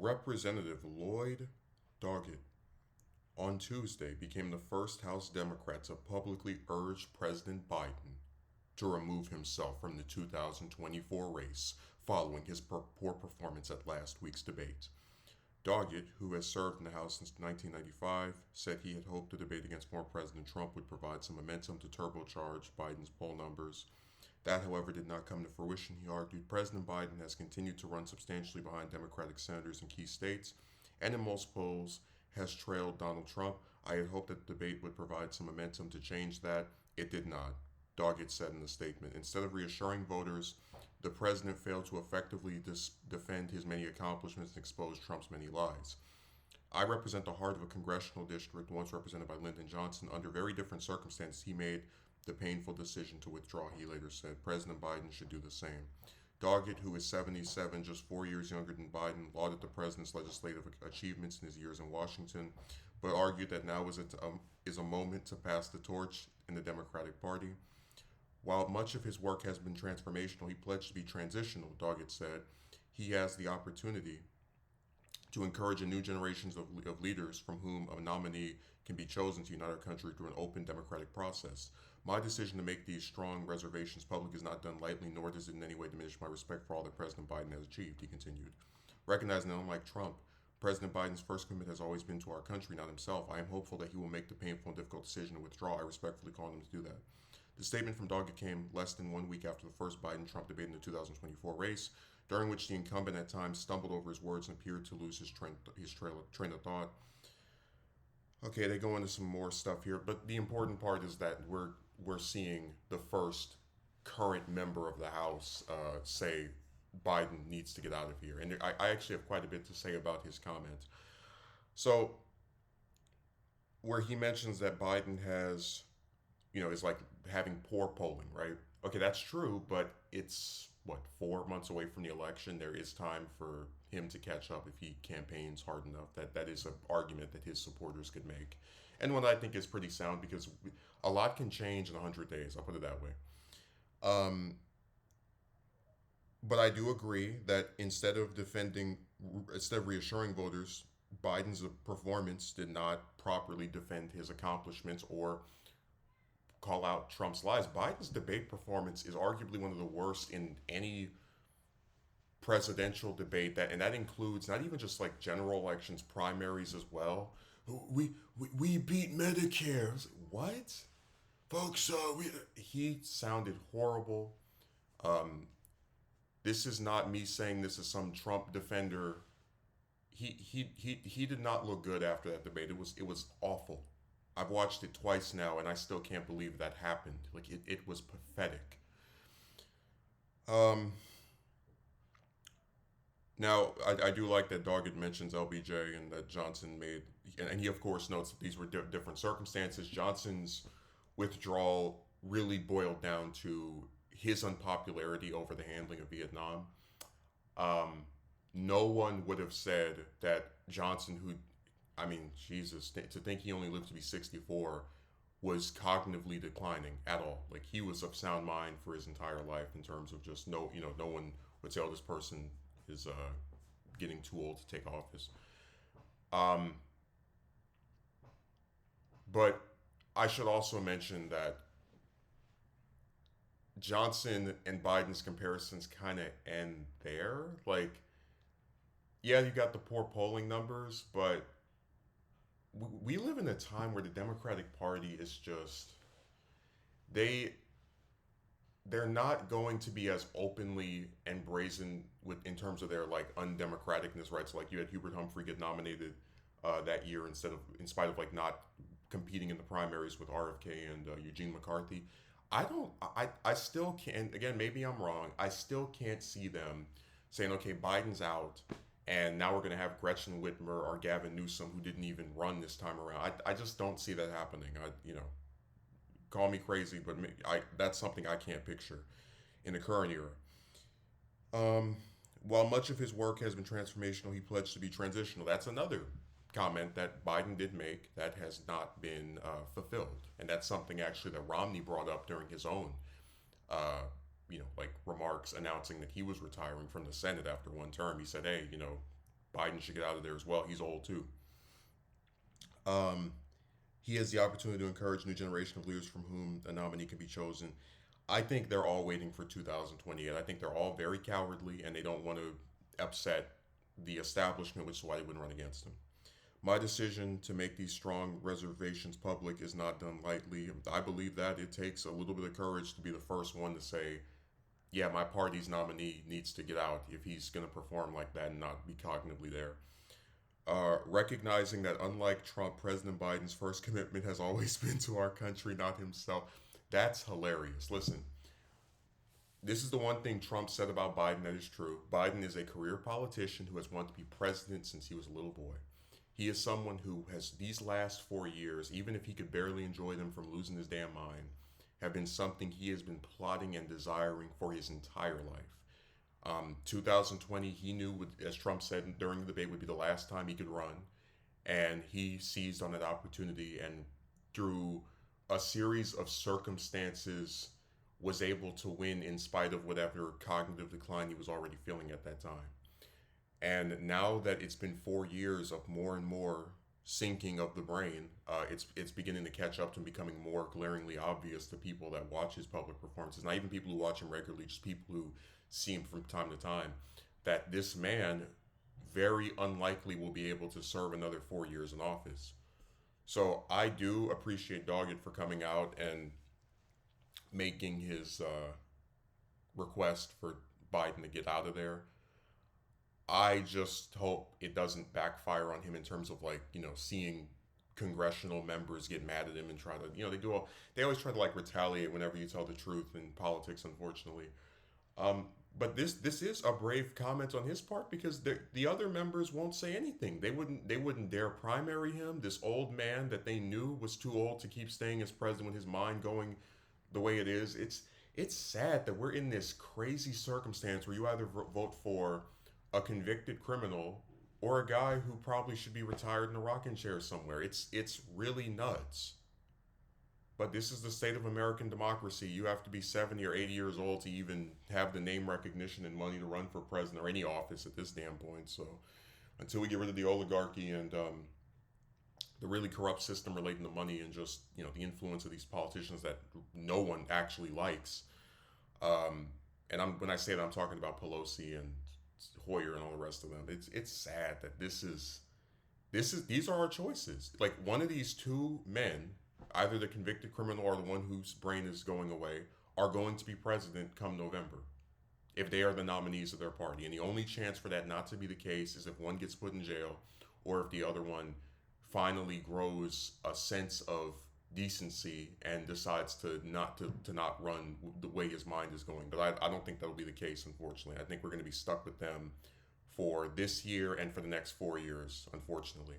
Representative Lloyd Doggett on Tuesday became the first House Democrat to publicly urge President Biden to remove himself from the 2024 race following his poor performance at last week's debate. Doggett, who has served in the House since 1995, said he had hoped the debate against former President Trump would provide some momentum to turbocharge Biden's poll numbers. That, however, did not come to fruition. He argued President Biden has continued to run substantially behind Democratic senators in key states, and in most polls has trailed Donald Trump. I had hoped that the debate would provide some momentum to change that. It did not. Doggett said in the statement. Instead of reassuring voters, the president failed to effectively defend his many accomplishments and expose Trump's many lies. I represent the heart of a congressional district once represented by Lyndon Johnson. Under very different circumstances, he made the painful decision to withdraw, he later said. President Biden should do the same. Doggett, who is 77, just 4 years younger than Biden, lauded the president's legislative achievements in his years in Washington, but argued that now is a moment to pass the torch in the Democratic Party. While much of his work has been transformational, he pledged to be transitional, Doggett said. He has the opportunity to encourage a new generations of leaders from whom a nominee can be chosen to unite our country through an open democratic process. My decision to make these strong reservations public is not done lightly, nor does it in any way diminish my respect for all that President Biden has achieved, he continued. Recognizing that unlike Trump, President Biden's first commitment has always been to our country, not himself. I am hopeful that he will make the painful and difficult decision to withdraw. I respectfully call on him to do that. The statement from Doggett came less than 1 week after the first Biden-Trump debate in the 2024 race, during which the incumbent at times stumbled over his words and appeared to lose his train of thought. Okay, they go into some more stuff here, but the important part is that we're seeing the first current member of the House say Biden needs to get out of here, and I actually have quite a bit to say about his comments. So, where he mentions that Biden has, is like having poor polling, right? Okay, that's true, but it's what, 4 months away from the election. There is time for him to catch up if he campaigns hard enough. That is an argument that his supporters could make, and one I think is pretty sound because a lot can change in 100 days. I'll put it that way. Um, but I do agree that instead of reassuring voters, Biden's performance did not properly defend his accomplishments or call out Trump's lies. Biden's debate performance is arguably one of the worst in any presidential debate, and that includes not even just like general elections, primaries as well. We beat Medicare. What, folks? He sounded horrible. This is not me saying this is some Trump defender. He did not look good after that debate. It was awful. I've watched it twice now, and I still can't believe that happened. Like it was pathetic. Um, Now, I do like that Doggett mentions LBJ and that Johnson made, and he of course notes that these were different circumstances. Johnson's withdrawal really boiled down to his unpopularity over the handling of Vietnam. Um, no one would have said that Johnson, I mean, Jesus, to think he only lived to be 64, was cognitively declining at all. Like he was of sound mind for his entire life in terms of just no one would say, oh, this person is getting too old to take office. Um, but I should also mention that Johnson and Biden's comparisons kind of end there. Like, yeah, you got the poor polling numbers, but we live in a time where the Democratic Party is just they they're not going to be as openly and brazen with in terms of their like undemocraticness, right? So like you had Hubert Humphrey get nominated that year in spite of like not competing in the primaries with RFK and Eugene McCarthy. I still can't. Again, maybe I'm wrong. I still can't see them saying, okay, Biden's out, and now we're going to have Gretchen Whitmer or Gavin Newsom, who didn't even run this time around. I just don't see that happening. Call me crazy, but that's something I can't picture in the current era. Um, while much of his work has been transformational, he pledged to be transitional. That's another comment that Biden did make that has not been fulfilled, and that's something actually that Romney brought up during his own, like remarks announcing that he was retiring from the Senate after one term. He said, "Hey, Biden should get out of there as well. He's old too. Um, he has the opportunity to encourage a new generation of leaders from whom a nominee can be chosen. I think they're all waiting for 2028. I think they're all very cowardly and they don't want to upset the establishment, which is why they wouldn't run against him. My decision to make these strong reservations public is not done lightly. I believe that it takes a little bit of courage to be the first one to say, yeah, my party's nominee needs to get out if he's going to perform like that and not be cognitively there. Recognizing that unlike Trump, President Biden's first commitment has always been to our country, not himself. That's hilarious. Listen, this is the one thing Trump said about Biden that is true. Biden is a career politician who has wanted to be president since he was a little boy. He is someone who has, these last 4 years, even if he could barely enjoy them from losing his damn mind, have been something he has been plotting and desiring for his entire life. 2020, he knew, as Trump said during the debate, would be the last time he could run. And he seized on that opportunity and, through a series of circumstances, was able to win in spite of whatever cognitive decline he was already feeling at that time. And now that it's been 4 years of more and more sinking of the brain, it's beginning to catch up to becoming more glaringly obvious to people that watch his public performances, not even people who watch him regularly, just people who see him from time to time, that this man very unlikely will be able to serve another 4 years in office. So I do appreciate Doggett for coming out and making his request for Biden to get out of there. I just hope it doesn't backfire on him in terms of, like, seeing congressional members get mad at him and try to, they always try to, like, retaliate whenever you tell the truth in politics, unfortunately. But this is a brave comment on his part, because the other members won't say anything. They wouldn't dare primary him. This old man that they knew was too old to keep staying as president with his mind going the way it is. It's sad that we're in this crazy circumstance where you either vote for a convicted criminal or a guy who probably should be retired in a rocking chair somewhere. It's really nuts. But this is the state of American democracy. You have to be 70 or 80 years old to even have the name recognition and money to run for president or any office at this damn point. So until we get rid of the oligarchy and the really corrupt system relating to money and just, the influence of these politicians that no one actually likes. And when I say that, I'm talking about Pelosi and Hoyer and all the rest of them. It's sad that these are our choices. Like, one of these two men, either the convicted criminal or the one whose brain is going away, are going to be president come November, if they are the nominees of their party. And the only chance for that not to be the case is if one gets put in jail, or if the other one finally grows a sense of decency and decides to not run the way his mind is going. But I don't think that'll be the case, unfortunately. I think we're going to be stuck with them for this year and for the next 4 years, unfortunately.